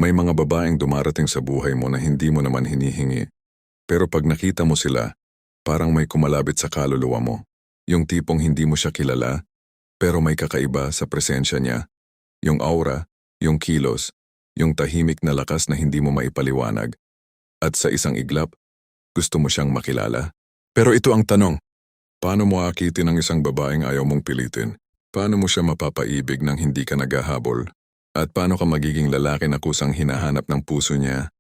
May mga babaeng dumarating sa buhay mo na hindi mo naman hinihingi. Pero pag nakita mo sila, parang may kumalabit sa kaluluwa mo. Yung tipong hindi mo siya kilala, pero may kakaiba sa presensya niya. Yung aura, yung kilos, yung tahimik na lakas na hindi mo maipaliwanag. At sa isang iglap, gusto mo siyang makilala. Pero ito ang tanong, paano mo aakitin ang isang babaeng ayaw mong pilitin? Paano mo siya mapapaibig nang hindi ka naghahabol? At paano ka magiging lalaki na kusang hinahanap ng puso niya?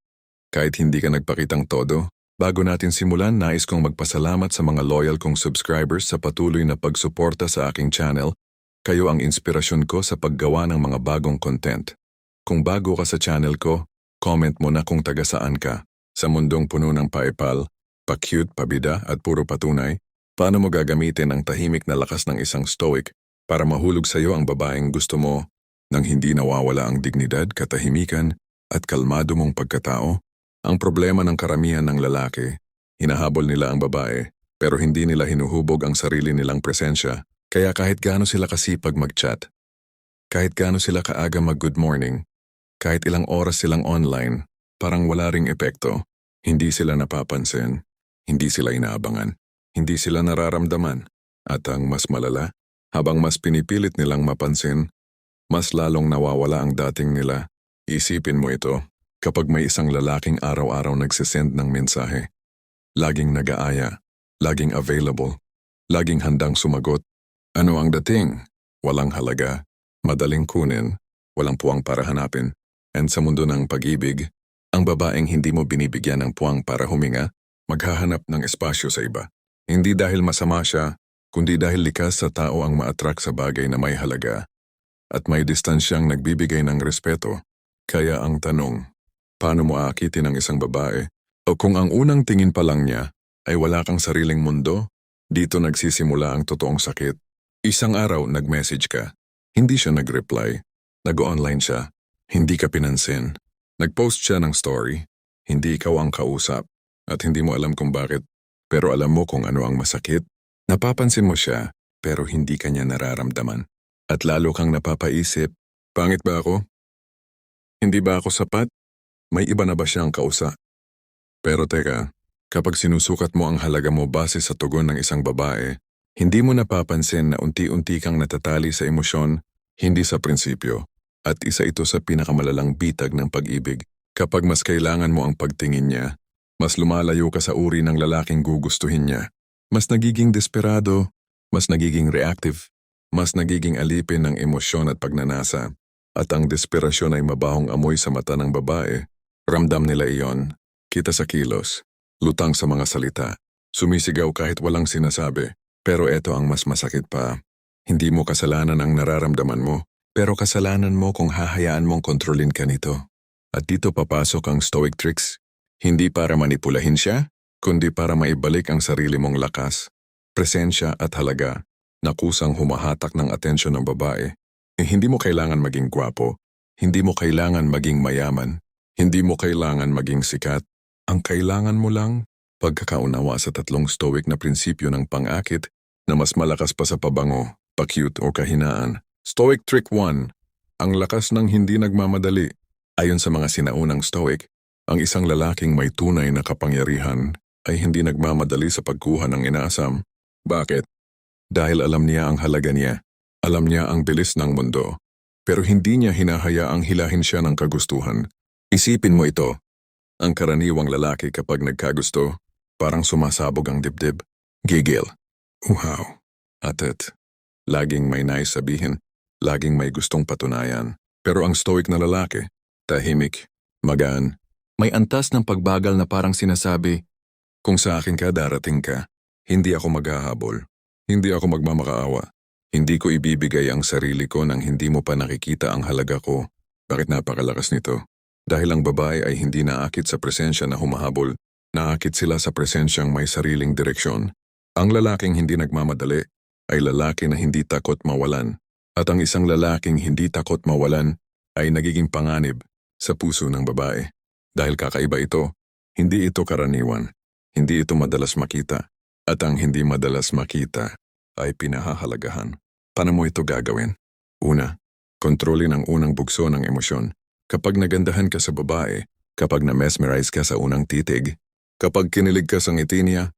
Kahit hindi ka nagpakitang todo, bago natin simulan, nais kong magpasalamat sa mga loyal kong subscribers sa patuloy na pagsuporta sa aking channel. Kayo ang inspirasyon ko sa paggawa ng mga bagong content. Kung bago ka sa channel ko, comment mo na kung taga saan ka. Sa mundong puno ng paipal, pa-cute, pabida at puro patunay, paano mo gagamitin ang tahimik na lakas ng isang stoic para mahulog sa iyo ang babaeng gusto mo nang hindi nawawala ang dignidad, katahimikan at kalmado mong pagkatao? Ang problema ng karamihan ng lalaki, hinahabol nila ang babae pero hindi nila hinuhubog ang sarili nilang presensya. Kaya kahit gaano sila kasipag mag-chat, kahit gaano sila kaaga mag-good morning, kahit ilang oras silang online, parang wala ring epekto. Hindi sila napapansin, hindi sila inaabangan, hindi sila nararamdaman. At ang mas malala, habang mas pinipilit nilang mapansin, mas lalong nawawala ang dating nila. Isipin mo ito, kapag may isang lalaking araw-araw nagsisend ng mensahe, laging nag-aaya, laging available, laging handang sumagot, ano ang dating? Walang halaga, madaling kunin, walang puwang para hanapin. And sa mundo ng pag-ibig, ang babaeng hindi mo binibigyan ng puwang para huminga, maghahanap ng espasyo sa iba. Hindi dahil masama siya, kundi dahil likas sa tao ang ma-attract sa bagay na may halaga. At may distansyang nagbibigay ng respeto. Kaya ang tanong, paano mo aakitin ang isang babae? O kung ang unang tingin pa lang niya ay wala kang sariling mundo, dito nagsisimula ang totoong sakit. Isang araw nag-message ka, hindi siya nag-reply, nag-online siya, hindi ka pinansin. Nag-post siya ng story, hindi ikaw ang kausap, at hindi mo alam kung bakit, pero alam mo kung ano ang masakit. Napapansin mo siya, pero hindi ka niya nararamdaman. At lalo kang napapaisip, pangit ba ako? Hindi ba ako sapat? May iba na ba siyang kausap? Pero teka, kapag sinusukat mo ang halaga mo base sa tugon ng isang babae, hindi mo napapansin na unti-unti kang natatali sa emosyon, hindi sa prinsipyo. At isa ito sa pinakamalalang bitag ng pag-ibig. Kapag mas kailangan mo ang pagtingin niya, mas lumalayo ka sa uri ng lalaking gugustuhin niya. Mas nagiging desperado, mas nagiging reactive, mas nagiging alipin ng emosyon at pagnanasa. At ang desperasyon ay mabahong amoy sa mata ng babae. Ramdam nila iyon, kita sa kilos, lutang sa mga salita, sumisigaw kahit walang sinasabi. Pero eto ang mas masakit pa. Hindi mo kasalanan ang nararamdaman mo, pero kasalanan mo kung hahayaan mong kontrolin ka nito. At dito papasok ang stoic tricks. Hindi para manipulahin siya, kundi para maibalik ang sarili mong lakas, presensya at halaga, na kusang humahatak ng atensyon ng babae. Hindi mo kailangan maging gwapo, hindi mo kailangan maging mayaman, hindi mo kailangan maging sikat. Ang kailangan mo lang, pagkakaunawa sa tatlong stoic na prinsipyo ng pang-akit na mas malakas pa sa pabango, pa-cute o kahinaan. Stoic Trick 1. Ang lakas ng hindi nagmamadali. Ayon sa mga sinaunang stoic, ang isang lalaking may tunay na kapangyarihan ay hindi nagmamadali sa pagkuha ng inaasam. Bakit? Dahil alam niya ang halaga niya. Alam niya ang bilis ng mundo. Pero hindi niya hinahayaang hilahin siya ng kagustuhan. Isipin mo ito. Ang karaniwang lalaki kapag nagkagusto, parang sumasabog ang dibdib. Gigil. Wow. Atet. Laging may nais sabihin. Laging may gustong patunayan. Pero ang stoic na lalaki, tahimik, magaan, may antas ng pagbagal na parang sinasabi, kung sa akin ka darating ka, hindi ako maghahabol. Hindi ako magmamakaawa. Hindi ko ibibigay ang sarili ko nang hindi mo pa nakikita ang halaga ko. Bakit napakalakas nito? Dahil ang babae ay hindi naakit sa presensya na humahabol. Naakit sila sa presensyang may sariling direksyon. Ang lalaking hindi nagmamadali ay lalaki na hindi takot mawalan. At ang isang lalaking hindi takot mawalan ay nagiging panganib sa puso ng babae. Dahil kakaiba ito, hindi ito karaniwan. Hindi ito madalas makita. At ang hindi madalas makita ay pinahahalagahan. Paano mo ito gagawin? Una, kontrolin ang unang bugso ng emosyon. Kapag nagandahan ka sa babae, kapag na-mesmerize ka sa unang titig, kapag kinilig ka sa ngiti niya,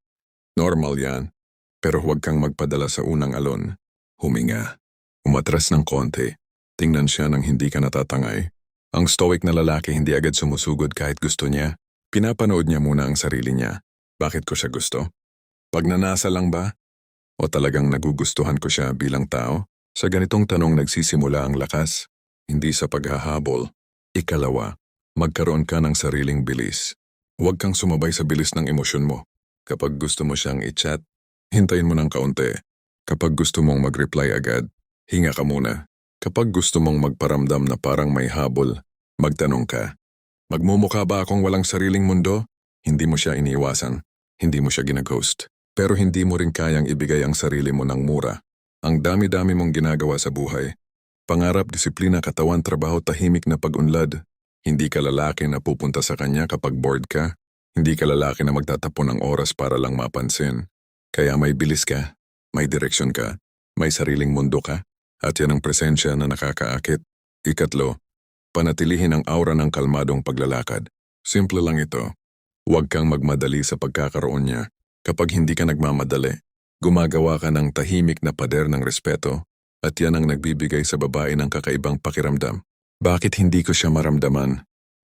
normal yan. Pero huwag kang magpadala sa unang alon. Huminga. Umatras ng konti. Tingnan siya nang hindi ka natatangay. Ang stoic na lalaki hindi agad sumusugod kahit gusto niya. Pinapanood niya muna ang sarili niya. Bakit ko siya gusto? Pagnanasa lang ba? O talagang nagugustuhan ko siya bilang tao? Sa ganitong tanong nagsisimula ang lakas. Hindi sa paghahabol. Ikalawa, magkaroon ka ng sariling bilis. Huwag kang sumabay sa bilis ng emosyon mo. Kapag gusto mo siyang i-chat, hintayin mo ng kaunti. Kapag gusto mong mag-reply agad, hinga ka muna. Kapag gusto mong magparamdam na parang may habol, magtanong ka. Magmumukha ba akong walang sariling mundo? Hindi mo siya iniiwasan. Hindi mo siya ginaghost. Pero hindi mo rin kayang ibigay ang sarili mo ng mura. Ang dami-dami mong ginagawa sa buhay. Pangarap, disiplina, katawan, trabaho, tahimik na pag-unlad. Hindi ka lalaki na pupunta sa kanya kapag bored ka. Hindi ka lalaki na magtatapon ng oras para lang mapansin. Kaya may bilis ka, may direksyon ka, may sariling mundo ka, at yan ang presensya na nakakaakit. Ikatlo, panatilihin ang aura ng kalmadong paglalakad. Simple lang ito. Huwag kang magmadali sa pagkakaroon niya. Kapag hindi ka nagmamadali, gumagawa ka ng tahimik na pader ng respeto, at yan ang nagbibigay sa babae ng kakaibang pakiramdam. Bakit hindi ko siya maramdaman?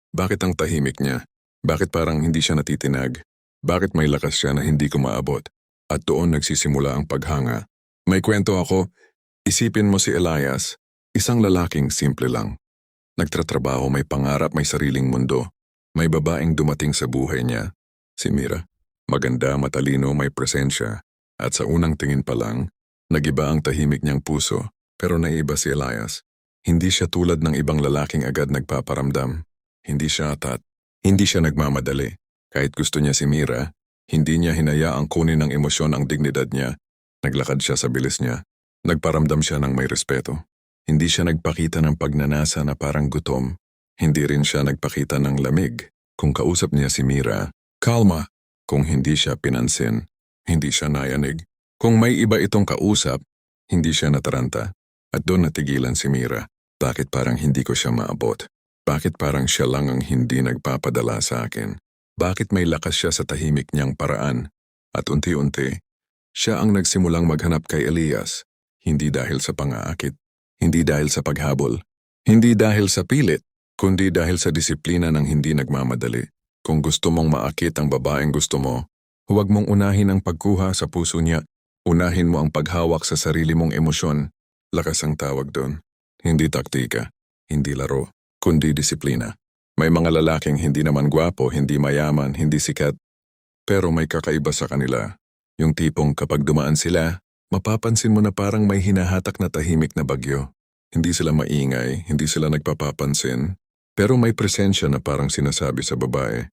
Bakit ang tahimik niya? Bakit parang hindi siya natitinag? Bakit may lakas siya na hindi ko maabot? At doon nagsisimula ang paghanga. May kwento ako, isipin mo si Elias, isang lalaking simple lang. Nagtatrabaho, may pangarap, may sariling mundo. May babaeng dumating sa buhay niya, si Mira. Maganda, matalino, may presensya. At sa unang tingin pa lang, nagiba ang tahimik niyang puso, pero naiba si Elias. Hindi siya tulad ng ibang lalaking agad nagpaparamdam. Hindi siya atat. Hindi siya nagmamadali. Kahit gusto niya si Mira, hindi niya hinayaang kunin ng emosyon ang dignidad niya. Naglakad siya sa bilis niya. Nagparamdam siya ng may respeto. Hindi siya nagpakita ng pagnanasa na parang gutom. Hindi rin siya nagpakita ng lamig. Kung kausap niya si Mira, kalma. Kung hindi siya pinansin, hindi siya nayanig. Kung may iba itong kausap, hindi siya nataranta. At doon natigilan si Mira. Bakit parang hindi ko siya maabot? Bakit parang siya lang ang hindi nagpapadala sa akin? Bakit may lakas siya sa tahimik niyang paraan? At unti-unti, siya ang nagsimulang maghanap kay Elias. Hindi dahil sa pangaakit, hindi dahil sa paghabol, hindi dahil sa pilit, kundi dahil sa disiplina ng hindi nagmamadali. Kung gusto mong maakit ang babaeng gusto mo, huwag mong unahin ang pagkuha sa puso niya. Unahin mo ang paghawak sa sarili mong emosyon. Lakas ang tawag doon. Hindi taktika, hindi laro, kundi disiplina. May mga lalaking hindi naman gwapo, hindi mayaman, hindi sikat, pero may kakaiba sa kanila. Yung tipong kapag dumaan sila, mapapansin mo na parang may hinahatak na tahimik na bagyo. Hindi sila maingay, hindi sila nagpapapansin, pero may presensya na parang sinasabi sa babae.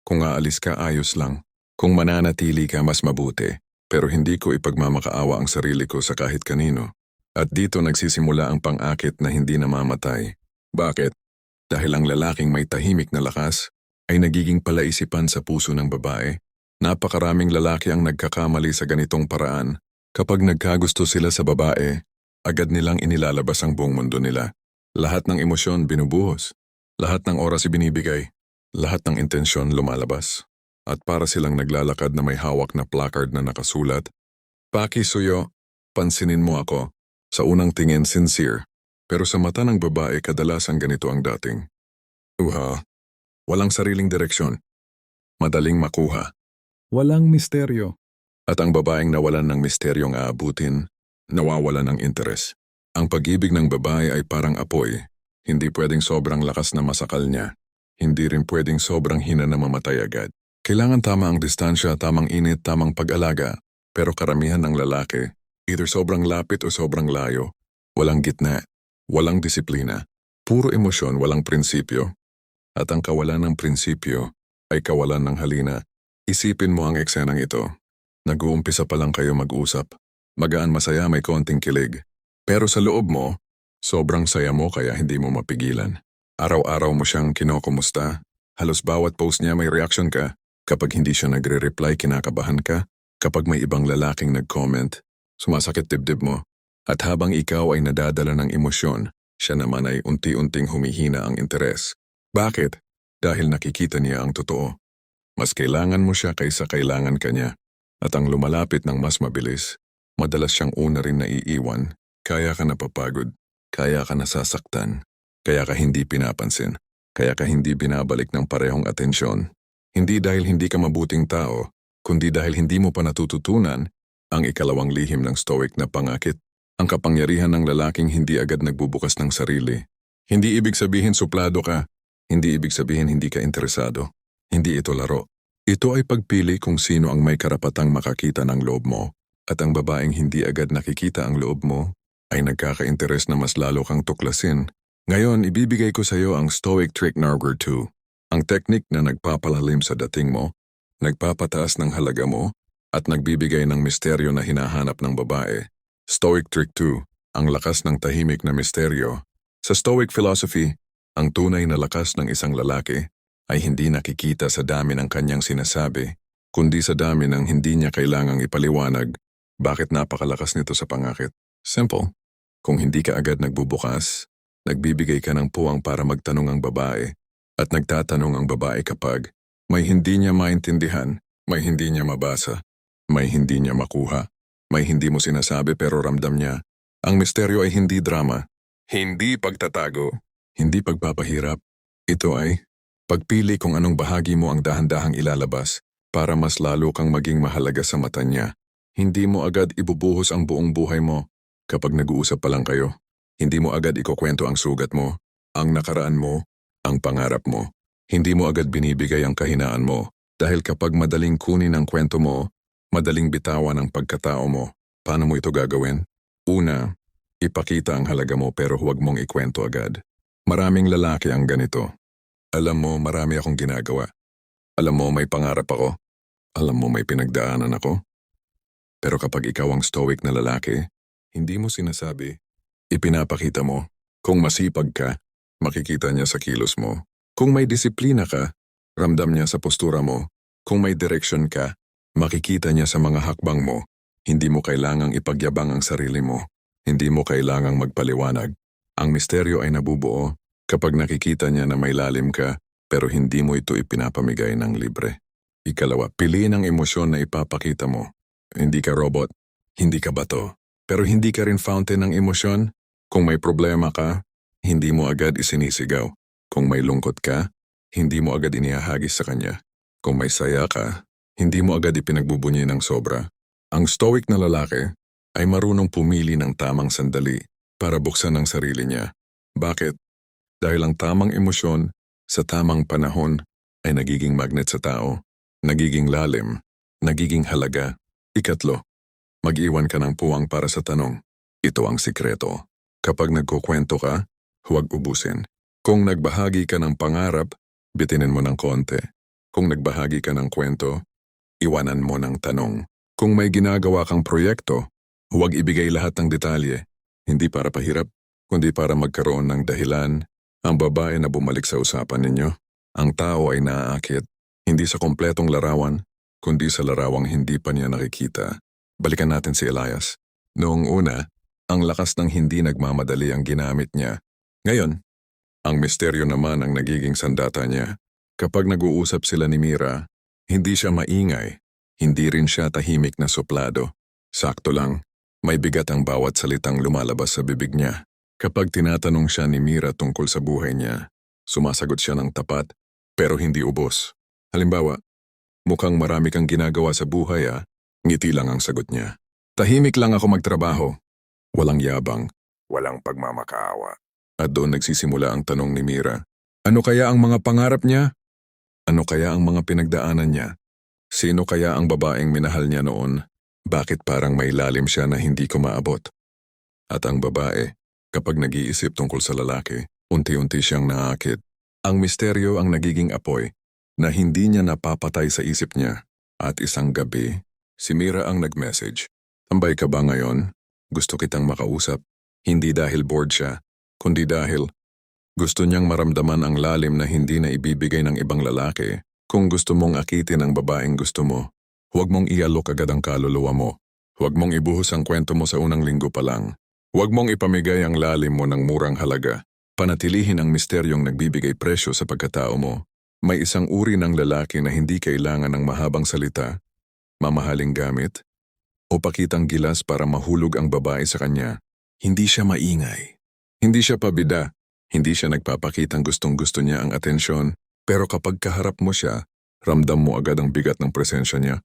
Kung aalis ka, ayos lang. Kung mananatili ka, mas mabuti. Pero hindi ko ipagmamakaawa ang sarili ko sa kahit kanino. At dito nagsisimula ang pang-akit na hindi namamatay. Bakit? Dahil ang lalaking may tahimik na lakas ay nagiging palaisipan sa puso ng babae. Napakaraming lalaki ang nagkakamali sa ganitong paraan. Kapag nagkagusto sila sa babae, agad nilang inilalabas ang buong mundo nila. Lahat ng emosyon binubuhos. Lahat ng oras ibinibigay. Lahat ng intensyon lumalabas. At para silang naglalakad na may hawak na placard na nakasulat, "Paki Suyo, pansinin mo ako." Sa unang tingin sincere, pero sa mata ng babae kadalasan ganito ang dating. Walang sariling direksyon. Madaling makuha. Walang misteryo. At ang babaeng nawalan ng misteryong aabutin, nawawalan ng interes. Ang pag-ibig ng babae ay parang apoy. Hindi pwedeng sobrang lakas na masakal niya. Hindi rin pwedeng sobrang hina na mamatay agad. Kailangan tama ang distansya, tamang init, tamang pag-alaga. Pero karamihan ng lalaki, either sobrang lapit o sobrang layo. Walang gitna, walang disiplina. Puro emosyon, walang prinsipyo. At ang kawalan ng prinsipyo ay kawalan ng halina. Isipin mo ang eksenang ito. Nag-uumpisa pa lang kayo mag-usap. Magaan, masaya, may konting kilig. Pero sa loob mo, sobrang saya mo kaya hindi mo mapigilan. Araw-araw mo siyang kinokumusta. Halos bawat post niya may reaction ka. Kapag hindi siya nagre-reply, kinakabahan ka. Kapag may ibang lalaking nag-comment, sumasakit dibdib mo. At habang ikaw ay nadadala ng emosyon, Siya naman ay unti-unting humihina ang interes. Bakit? Dahil nakikita niya ang totoo. Mas kailangan mo siya kaysa kailangan ka niya. At ang lumalapit ng mas mabilis, madalas siyang una rin naiiwan. Kaya ka napapagod, kaya ka nasasaktan, kaya ka hindi pinapansin, kaya ka hindi binabalik ng parehong atensyon. Hindi dahil hindi ka mabuting tao, kundi dahil hindi mo pa natututunan ang ikalawang lihim ng Stoic na pangakit. Ang kapangyarihan ng lalaking hindi agad nagbubukas ng sarili. Hindi ibig sabihin suplado ka, hindi ibig sabihin hindi ka interesado. Hindi ito laro. Ito ay pagpili kung sino ang may karapatang makakita ng loob mo, at ang babaeng hindi agad nakikita ang loob mo ay nagkaka-interes na mas lalo kang tuklasin. Ngayon, ibibigay ko sa iyo ang Stoic Trick Number 2. Ang teknik na nagpapalalim sa dating mo, nagpapataas ng halaga mo, at nagbibigay ng misteryo na hinahanap ng babae. Stoic Trick 2, ang lakas ng tahimik na misteryo. Sa Stoic philosophy, ang tunay na lakas ng isang lalaki ay hindi nakikita sa dami ng kanyang sinasabi, kundi sa dami ng hindi niya kailangang ipaliwanag bakit napakalakas nito sa pangakit. Simple. Kung hindi ka agad nagbubukas, nagbibigay ka ng puwang para magtanong ang babae, at nagtatanong ang babae kapag may hindi niya maintindihan, may hindi niya mabasa, may hindi niya makuha, may hindi mo sinasabi pero ramdam niya. Ang misteryo ay hindi drama, hindi pagtatago, hindi pagpapahirap. Ito ay pagpili kung anong bahagi mo ang dahan-dahang ilalabas para mas lalo kang maging mahalaga sa mata niya. Hindi mo agad ibubuhos ang buong buhay mo kapag nag-uusap pa lang kayo. Hindi mo agad ikukwento ang sugat mo, ang nakaraan mo, ang pangarap mo. Hindi mo agad binibigay ang kahinaan mo dahil kapag madaling kunin ang kwento mo, madaling bitawan ang pagkatao mo. Paano mo ito gagawin? Una, ipakita ang halaga mo pero huwag mong ikwento agad. Maraming lalaki ang ganito. Alam mo, marami akong ginagawa. Alam mo, may pangarap ako. Alam mo, may pinagdaanan ako. Pero kapag ikaw ang stoic na lalaki, hindi mo sinasabi. Ipinapakita mo. Kung masipag ka, makikita niya sa kilos mo. Kung may disiplina ka, ramdam niya sa postura mo. Kung may direksyon ka, makikita niya sa mga hakbang mo. Hindi mo kailangang ipagyabang ang sarili mo. Hindi mo kailangang magpaliwanag. Ang misteryo ay nabubuo kapag nakikita niya na may lalim ka pero hindi mo ito ipinapamigay ng libre. Ikalawa, piliin ang emosyon na ipapakita mo. Hindi ka robot, hindi ka bato, pero hindi ka rin fountain ng emosyon. Kung may problema ka, hindi mo agad isinisigaw. Kung may lungkot ka, hindi mo agad inihahagis sa kanya. Kung may saya ka, hindi mo agad ipinagbubunyi ng sobra. Ang stoic na lalaki ay marunong pumili ng tamang sandali para buksan ang sarili niya. Bakit? Dahil ang tamang emosyon sa tamang panahon ay nagiging magnet sa tao, nagiging lalim, nagiging halaga. Ikatlo, mag-iwan ka ng puwang para sa tanong. Ito ang sikreto. Kapag nagkukwento ka, huwag ubusin. Kung nagbahagi ka ng pangarap, bitinin mo ng konti. Kung nagbahagi ka ng kwento, iwanan mo ng tanong. Kung may ginagawa kang proyekto, huwag ibigay lahat ng detalye. Hindi para pahirap, kundi para magkaroon ng dahilan. Ang babae na bumalik sa usapan ninyo, ang tao ay naaakit, hindi sa kompletong larawan, kundi sa larawang hindi pa niya nakikita. Balikan natin si Elias. Noong una, ang lakas ng hindi nagmamadali ang ginamit niya. Ngayon, ang misteryo naman ang nagiging sandata niya. Kapag nag-uusap sila ni Mira, hindi siya maingay, hindi rin siya tahimik na suplado. Sakto lang, may bigat ang bawat salitang lumalabas sa bibig niya. Kapag tinatanong siya ni Mira tungkol sa buhay niya, sumasagot siya ng tapat, pero hindi ubos. Halimbawa, mukhang marami kang ginagawa sa buhay ngiti lang ang sagot niya. Tahimik lang ako magtrabaho. Walang yabang, walang pagmamakaawa. At doon nagsisimula ang tanong ni Mira. Ano kaya ang mga pangarap niya? Ano kaya ang mga pinagdaanan niya? Sino kaya ang babaeng minahal niya noon? Bakit parang may lalim siya na hindi ko maabot? At ang babae, kapag nag-iisip tungkol sa lalaki, unti-unti siyang naakit. Ang misteryo ang nagiging apoy na hindi niya napapatay sa isip niya. At isang gabi, si Mira ang nag-message. Tambay ka ba ngayon? Gusto kitang makausap. Hindi dahil bored siya, kundi dahil gusto niyang maramdaman ang lalim na hindi na ibibigay ng ibang lalaki. Kung gusto mong akitin ang babaeng gusto mo, huwag mong ialok agad ang kaluluwa mo. Huwag mong ibuhos ang kwento mo sa unang linggo pa lang. Huwag mong ipamigay ang lalim mo ng murang halaga. Panatilihin ang misteryong nagbibigay presyo sa pagkatao mo. May isang uri ng lalaki na hindi kailangan ng mahabang salita, mamahaling gamit, o pakitang gilas para mahulog ang babae sa kanya. Hindi siya maingay. Hindi siya pabida. Hindi siya nagpapakitang gustong-gusto niya ang atensyon. Pero kapag kaharap mo siya, ramdam mo agad ang bigat ng presensya niya.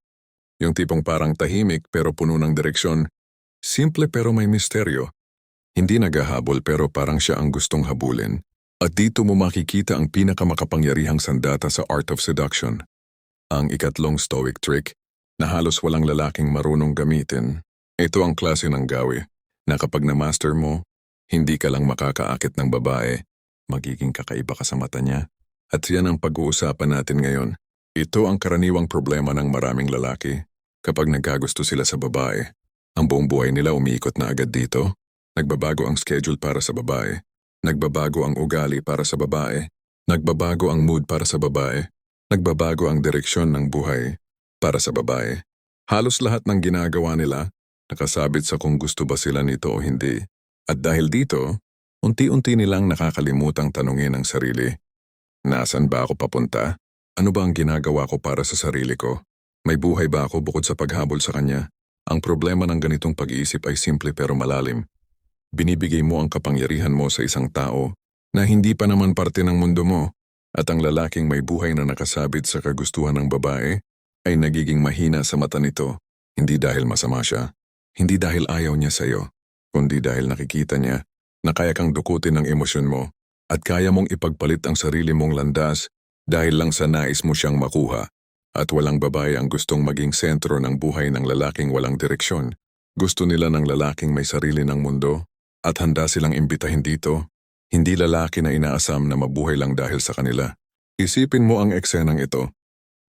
Yung tipong parang tahimik pero puno ng direksyon. Simple pero may misteryo. Hindi naghahabol pero parang siya ang gustong habulin. At dito mo makikita ang pinakamakapangyarihang sandata sa Art of Seduction. Ang ikatlong stoic trick na halos walang lalaking marunong gamitin. Ito ang klase ng gawi na kapag na-master mo, hindi ka lang makakaakit ng babae, magiging kakaiba ka sa mata niya. At yan ang pag-uusapan natin ngayon. Ito ang karaniwang problema ng maraming lalaki. Kapag nagkagusto sila sa babae, ang buong buhay nila umiikot na agad dito. Nagbabago ang schedule para sa babae. Nagbabago ang ugali para sa babae. Nagbabago ang mood para sa babae. Nagbabago ang direksyon ng buhay para sa babae. Halos lahat ng ginagawa nila nakasabit sa kung gusto ba sila nito o hindi. At dahil dito, unti-unti nilang nakakalimutang tanungin ang sarili. Nasaan ba ako papunta? Ano ba ang ginagawa ko para sa sarili ko? May buhay ba ako bukod sa paghabol sa kanya? Ang problema ng ganitong pag-iisip ay simple pero malalim. Binibigay mo ang kapangyarihan mo sa isang tao na hindi pa naman parte ng mundo mo, at ang lalaking may buhay na nakasabit sa kagustuhan ng babae ay nagiging mahina sa mata nito, hindi dahil masama siya, hindi dahil ayaw niya sa'yo, kundi dahil nakikita niya na kaya kang dukutin ang emosyon mo at kaya mong ipagpalit ang sarili mong landas dahil lang sa nais mo siyang makuha. At walang babae ang gustong maging sentro ng buhay ng lalaking walang direksyon. Gusto nila ng lalaking may sarili ng mundo at handa silang imbitahin dito. Hindi lalaki na inaasam na mabuhay lang dahil sa kanila. Isipin mo ang eksenang ito.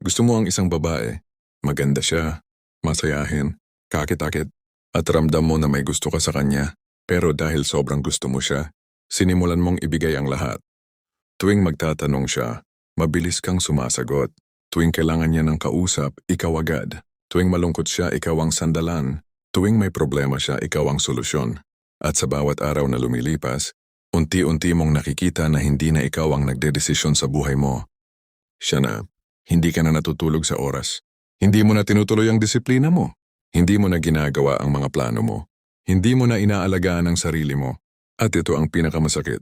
Gusto mo ang isang babae. Maganda siya, masayahin, kakit-akit, at ramdam mo na may gusto ka sa kanya. Pero dahil sobrang gusto mo siya, sinimulan mong ibigay ang lahat. Tuwing magtatanong siya, mabilis kang sumasagot. Tuwing kailangan niya ng kausap, ikaw agad. Tuwing malungkot siya, ikaw ang sandalan. Tuwing may problema siya, ikaw ang solusyon. At sa bawat araw na lumilipas, unti-unti mong nakikita na hindi na ikaw ang nagdedesisyon sa buhay mo. Siya na. Hindi ka na natutulog sa oras. Hindi mo na tinutuloy ang disiplina mo. Hindi mo na ginagawa ang mga plano mo. Hindi mo na inaalagaan ang sarili mo. At ito ang pinakamasakit.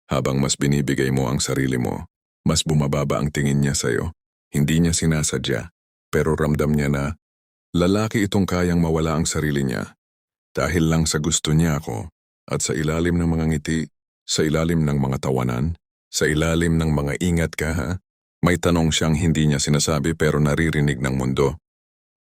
Habang mas binibigay mo ang sarili mo, mas bumababa ang tingin niya sa'yo. Hindi niya sinasadya, pero ramdam niya na lalaki itong kayang mawala ang sarili niya. Dahil lang sa gusto niya ako, at sa ilalim ng mga ngiti, sa ilalim ng mga tawanan, sa ilalim ng mga ingat ka ha, may tanong siyang hindi niya sinasabi pero naririnig ng mundo.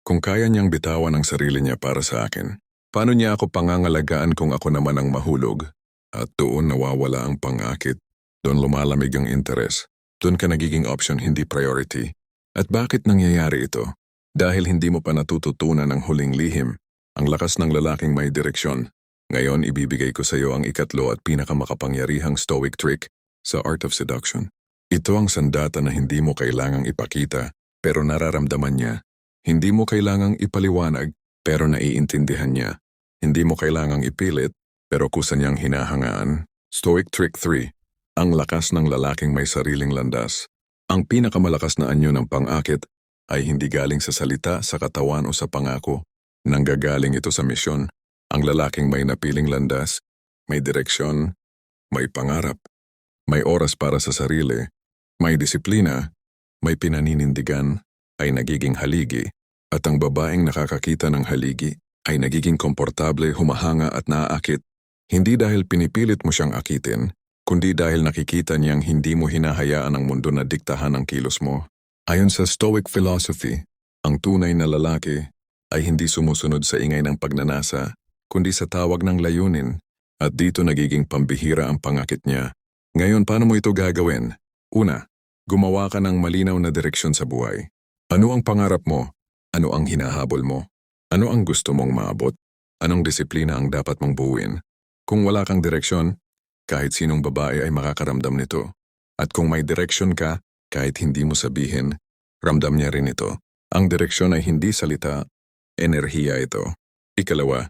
Kung kaya niyang bitawan ang sarili niya para sa akin, paano niya ako pangangalagaan kung ako naman ang mahulog? At doon nawawala ang pangakit, doon lumalamig ang interes, doon ka nagiging option hindi priority. At bakit nangyayari ito? Dahil hindi mo pa natututunan ang huling lihim, ang lakas ng lalaking may direksyon. Ngayon ibibigay ko sa iyo ang ikatlo at pinakamakapangyarihang stoic trick sa Art of Seduction. Ito ang sandata na hindi mo kailangang ipakita pero nararamdaman niya. Hindi mo kailangang ipaliwanag pero naiintindihan niya. Hindi mo kailangang ipilit pero kusa niyang hinahangaan. Stoic trick 3. Ang lakas ng lalaking may sariling landas. Ang pinakamalakas na anyo ng pang-akit ay hindi galing sa salita, sa katawan o sa pangako. Nanggagaling ito sa misyon. Ang lalaking may napiling landas, may direksyon, may pangarap, may oras para sa sarili, may disiplina, may pinaninindigan, ay nagiging haligi. At ang babaeng nakakakita ng haligi ay nagiging komportable, humahanga at naaakit. Hindi dahil pinipilit mo siyang akitin, kundi dahil nakikita niyang hindi mo hinahayaan ang mundo na diktahan ang kilos mo. Ayon sa Stoic philosophy, ang tunay na lalaki ay hindi sumusunod sa ingay ng pagnanasa, kundi sa tawag ng layunin, at dito nagiging pambihira ang pangakit niya. Ngayon, paano mo ito gagawin? Una, gumawa ka ng malinaw na direksyon sa buhay. Ano ang pangarap mo? Ano ang hinahabol mo? Ano ang gusto mong maabot? Anong disiplina ang dapat mong buuin? Kung wala kang direksyon, kahit sinong babae ay makakaramdam nito. At kung may direksyon ka, kahit hindi mo sabihin, ramdam niya rin ito. Ang direksyon ay hindi salita, enerhiya ito. Ikalawa,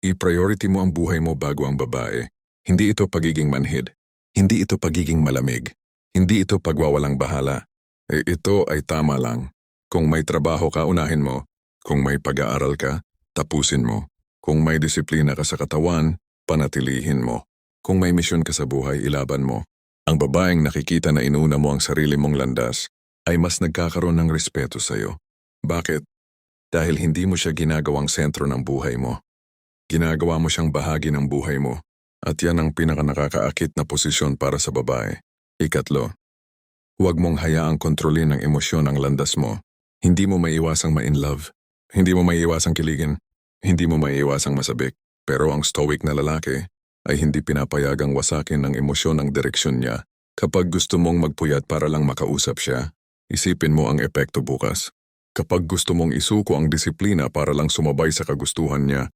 I-priority mo ang buhay mo bago ang babae. Hindi ito pagiging manhid. Hindi ito pagiging malamig. Hindi ito pagwawalang bahala. Ito ay tama lang. Kung may trabaho ka, unahin mo. Kung may pag-aaral ka, tapusin mo. Kung may disiplina ka sa katawan, panatilihin mo. Kung may misyon ka sa buhay, ilaban mo. Ang babaeng nakikita na inuna mo ang sarili mong landas ay mas nagkakaroon ng respeto sa'yo. Bakit? Dahil hindi mo siya ginagawang sentro ng buhay mo. Ginagawa mo siyang bahagi ng buhay mo. At yan ang pinakanakakaakit na posisyon para sa babae. Ikatlo, huwag mong hayaang kontrolin ng emosyon ang landas mo. Hindi mo maiiwasang ma-in-love. Hindi mo maiiwasang kiligin. Hindi mo maiiwasang masabik. Pero ang stoic na lalaki ay hindi pinapayagang wasakin ng emosyon ang direksyon niya. Kapag gusto mong magpuyat para lang makausap siya, isipin mo ang epekto bukas. Kapag gusto mong isuko ang disiplina para lang sumabay sa kagustuhan niya,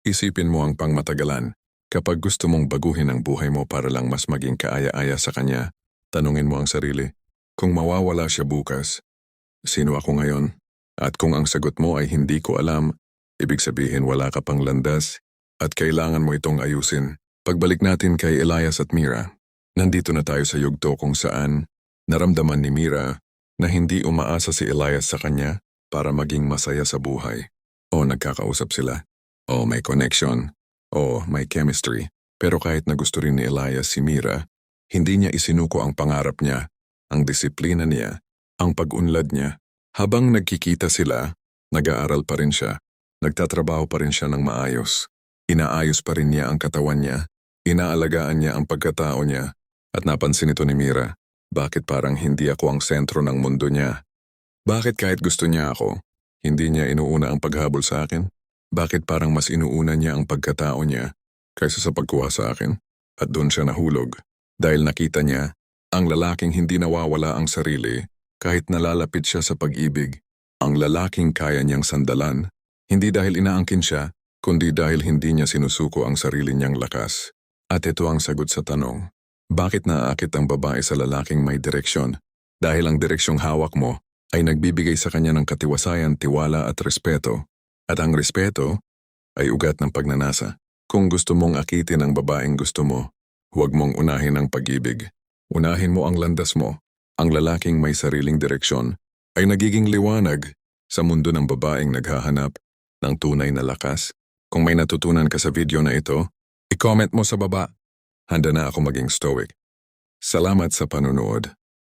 isipin mo ang pangmatagalan. Kapag gusto mong baguhin ang buhay mo para lang mas maging kaaya-aya sa kanya, tanungin mo ang sarili, kung mawawala siya bukas, sino ako ngayon? At kung ang sagot mo ay hindi ko alam, ibig sabihin wala ka pang landas at kailangan mo itong ayusin. Pagbalik natin kay Elias at Mira, nandito na tayo sa yugto kung saan naramdaman ni Mira na hindi umaasa si Elias sa kanya para maging masaya sa buhay. O nagkakausap sila. O may connection. O may chemistry. Pero kahit na gusto rin ni Elias si Mira, hindi niya isinuko ang pangarap niya, ang disiplina niya, ang pag-unlad niya. Habang nagkikita sila, nag-aaral pa rin siya. Nagtatrabaho pa rin siya ng maayos. Inaayos pa rin niya ang katawan niya. Inaalagaan niya ang pagkatao niya. At napansin ito ni Mira, bakit parang hindi ako ang sentro ng mundo niya? Bakit kahit gusto niya ako, hindi niya inuuna ang paghabol sa akin? Bakit parang mas inuuna niya ang pagkatao niya kaysa sa pagkuha sa akin? At doon siya nahulog. Dahil nakita niya, ang lalaking hindi nawawala ang sarili kahit nalalapit siya sa pag-ibig. Ang lalaking kaya niyang sandalan, hindi dahil inaangkin siya, kundi dahil hindi niya sinusuko ang sarili niyang lakas. At ito ang sagot sa tanong, bakit naaakit ang babae sa lalaking may direksyon? Dahil ang direksyong hawak mo ay nagbibigay sa kanya ng katiwasayan, tiwala at respeto. At ang respeto ay ugat ng pagnanasa. Kung gusto mong akitin ang babaeng gusto mo, huwag mong unahin ang pag-ibig. Unahin mo ang landas mo. Ang lalaking may sariling direksyon ay nagiging liwanag sa mundo ng babaeng naghahanap ng tunay na lakas. Kung may natutunan ka sa video na ito, i-comment mo sa baba. Handa na ako maging stoic. Salamat sa panunood.